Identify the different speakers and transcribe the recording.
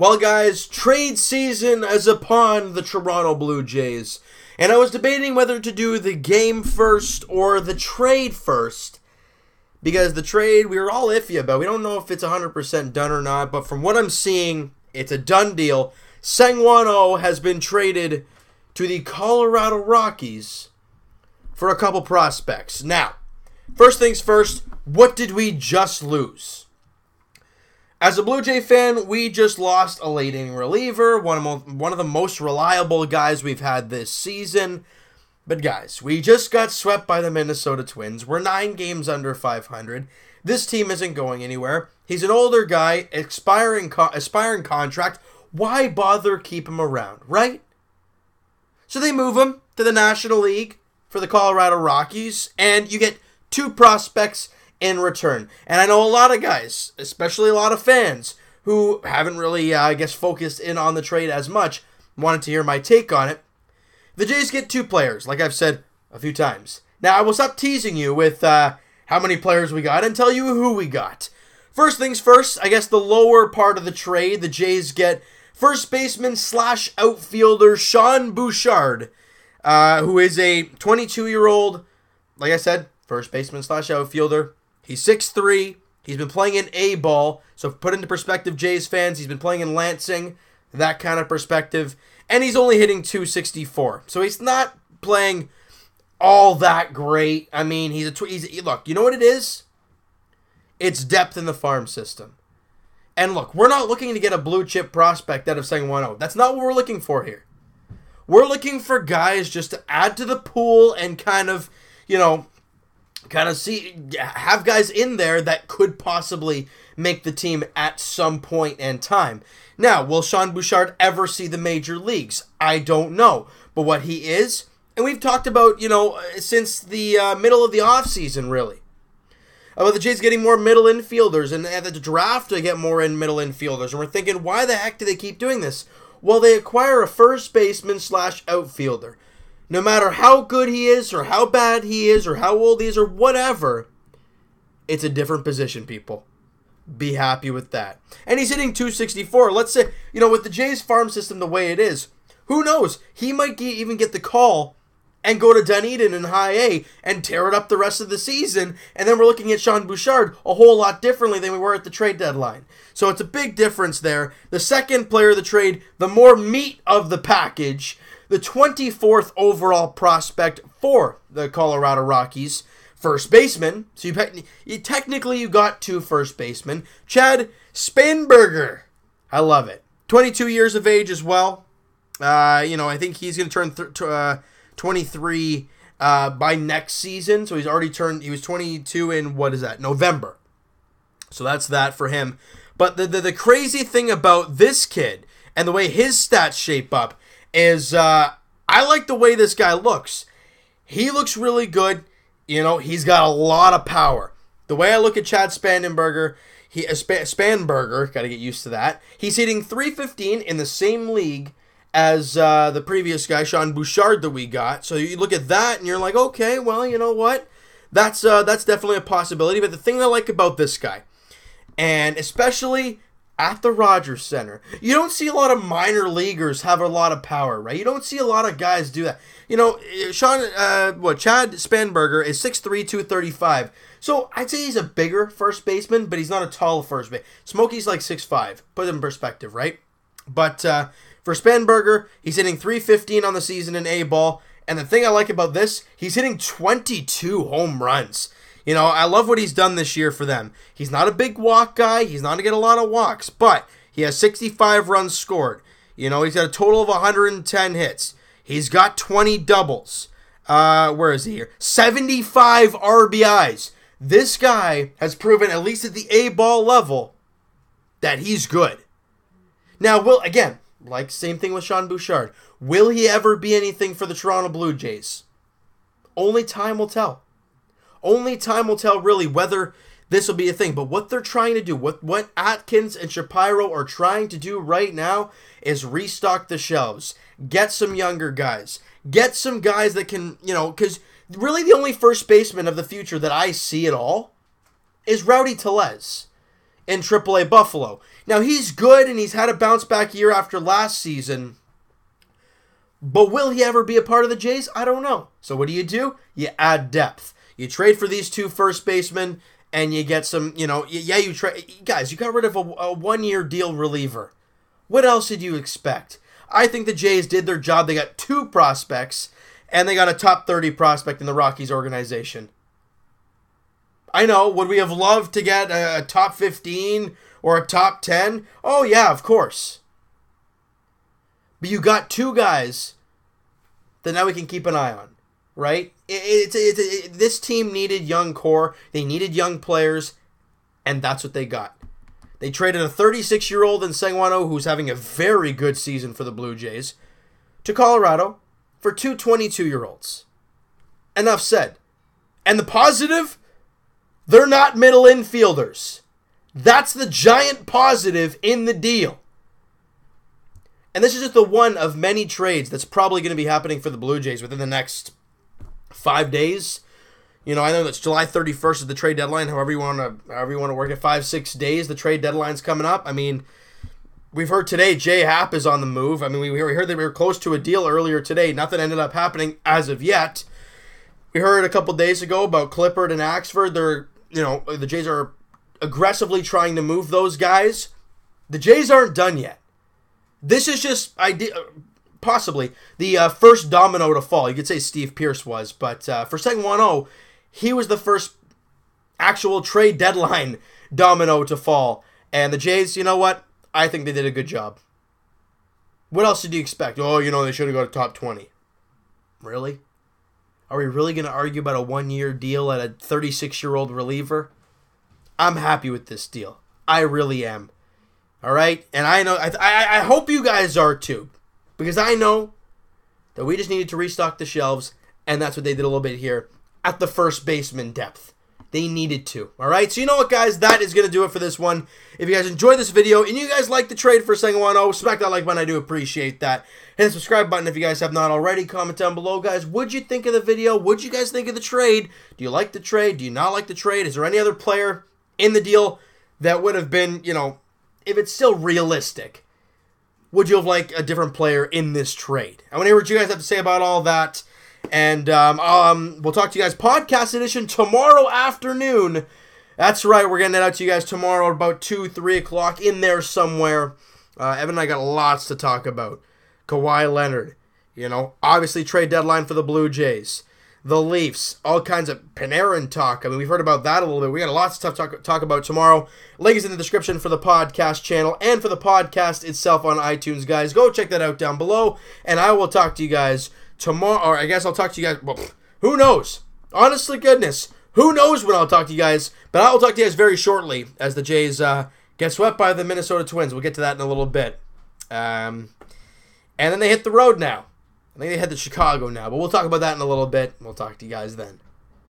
Speaker 1: Well, guys, trade season is upon the Toronto Blue Jays, and I was debating whether to do the game first or the trade first, because the trade we were all iffy about. We don't know if it's 100% done or not, but from what I'm seeing, it's a done deal. Seung-Hwan Oh has been traded to the Colorado Rockies for a couple prospects. Now, first things first, what did we just lose? As a Blue Jay fan, we just lost a late inning reliever, one of the most reliable guys we've had this season. But guys, we just got swept by the Minnesota Twins. We're 9 games under 500. This team isn't going anywhere. He's an older guy, aspiring contract. Why bother keep him around, right? So they move him to the National League for the Colorado Rockies, and you get 2 prospects in return. And I know a lot of guys, especially a lot of fans, who haven't really, focused in on the trade as much, wanted to hear my take on it. The Jays get 2 players, like I've said a few times. Now, I will stop teasing you with how many players we got and tell you who we got. First things first, I guess the lower part of the trade, the Jays get first baseman / outfielder Sean Bouchard, who is a 22-year-old, like I said, first baseman / outfielder. He's 6'3". He's been playing in A-ball. So put into perspective, Jays fans, he's been playing in Lansing, that kind of perspective. And he's only hitting .264. So he's not playing all that great. I mean, look, you know what it is? It's depth in the farm system. And look, we're not looking to get a blue chip prospect out of Seung-Hwan Oh. That's not what we're looking for here. We're looking for guys just to add to the pool and kind of have guys in there that could possibly make the team at some point in time. Now, will Sean Bouchard ever see the major leagues? I don't know. But what he is, and we've talked about, since the middle of the offseason, really, about the Jays getting more middle infielders, and at the draft to get more middle infielders. And we're thinking, why the heck do they keep doing this? Well, they acquire a first baseman / outfielder. No matter how good he is, or how bad he is, or how old he is, or whatever, it's a different position, people. Be happy with that. And he's hitting .264. Let's say, with the Jays farm system the way it is, who knows? He might even get the call and go to Dunedin in high A and tear it up the rest of the season. And then we're looking at Sean Bouchard a whole lot differently than we were at the trade deadline. So it's a big difference there. The second player of the trade, the more meat of the package, the 24th overall prospect for the Colorado Rockies, first baseman. So you got 2 first basemen. Chad Spanberger. I love it. 22 years of age as well. I think he's going to turn 23 by next season. So he was 22 in, November. So that's that for him. But the crazy thing about this kid and the way his stats shape up is I like the way this guy looks. He looks really good. He's got a lot of power. The way I look at Chad Spanberger, Spanberger, got to get used to that. He's hitting .315 in the same league as the previous guy, Sean Bouchard, that we got. So you look at that and you're like, okay, well, you know what? That's definitely a possibility. But the thing I like about this guy, and especially at the Rogers Center, you don't see a lot of minor leaguers have a lot of power, right? You don't see a lot of guys do that. Chad Spanberger is 6'3", 235. So I'd say he's a bigger first baseman, but he's not a tall first baseman. Smokey's like 6'5". Put it in perspective, right? But for Spanberger, he's hitting .315 on the season in A-ball. And the thing I like about this, he's hitting 22 home runs. I love what he's done this year for them. He's not a big walk guy. He's not going to get a lot of walks, but he has 65 runs scored. He's got a total of 110 hits. He's got 20 doubles. Where is he here? 75 RBIs. This guy has proven, at least at the A-ball level, that he's good. Now, same thing with Sean Bouchard. Will he ever be anything for the Toronto Blue Jays? Only time will tell. Only time will tell, really, whether this will be a thing. But what they're trying to do, what Atkins and Shapiro are trying to do right now is restock the shelves. Get some younger guys. Get some guys that can, because really the only first baseman of the future that I see at all is Rowdy Tellez. in AAA Buffalo. Now, he's good, and he's had a bounce-back year after last season. But will he ever be a part of the Jays? I don't know. So what do? You add depth. You trade for these 2 first basemen, and you get some, you trade. Guys, you got rid of a 1-year deal reliever. What else did you expect? I think the Jays did their job. They got 2 prospects, and they got a top 30 prospect in the Rockies organization. I know, would we have loved to get a top 15 or a top 10? Oh, yeah, of course. But you got 2 guys that now we can keep an eye on, right? This team needed young core. They needed young players, and that's what they got. They traded a 36-year-old in Seung-Hwan Oh, who's having a very good season for the Blue Jays, to Colorado for 2 22-year-olds. Enough said. And the positive, they're not middle infielders. That's the giant positive in the deal. And this is just the one of many trades that's probably going to be happening for the Blue Jays within the next 5 days. I know that's July 31st is the trade deadline. However you want to work it, 5-6 days. The trade deadline's coming up. I mean, we've heard today J Happ is on the move. I mean, we heard that we were close to a deal earlier today. Nothing ended up happening as of yet. We heard a couple days ago about Clippard and Axford. The Jays are aggressively trying to move those guys. The Jays aren't done yet. This is just possibly the first domino to fall. You could say Steve Pearce was, but for Seung-Hwan Oh, he was the first actual trade deadline domino to fall. And the Jays, you know what? I think they did a good job. What else did you expect? Oh, they should have got a top 20. Really? Are we really going to argue about a 1-year deal at a 36-year-old reliever? I'm happy with this deal. I really am. All right? And I know, I hope you guys are too. Because I know that we just needed to restock the shelves, and that's what they did a little bit here at the first baseman depth. They needed to. All right? So you know what, guys? That is going to do it for this one. If you guys enjoyed this video and you guys like the trade for Seung-Hwan Oh, smack that like button. I do appreciate that. Hit the subscribe button if you guys have not already. Comment down below, guys. What'd you think of the video? What'd you guys think of the trade? Do you like the trade? Do you not like the trade? Is there any other player in the deal that would have been, if it's still realistic, would you have liked a different player in this trade? I want to hear what you guys have to say about all that. And we'll talk to you guys podcast edition tomorrow afternoon. That's right, we're getting that out to you guys tomorrow about 2, 3 o'clock in there somewhere. Evan and I got lots to talk about. Kawhi Leonard, obviously trade deadline for the Blue Jays. The Leafs, all kinds of Panarin talk. I mean, we've heard about that a little bit. We got lots of stuff to talk about tomorrow. Link is in the description for the podcast channel and for the podcast itself on iTunes, guys. Go check that out down below, and I will talk to you guys tomorrow. Or I guess I'll talk to you guys. Well, who knows? Honestly, goodness, who knows when I'll talk to you guys? But I will talk to you guys very shortly as the Jays get swept by the Minnesota Twins. We'll get to that in a little bit. And then they hit the road now. I think they head to Chicago now, but we'll talk about that in a little bit. We'll talk to you guys then.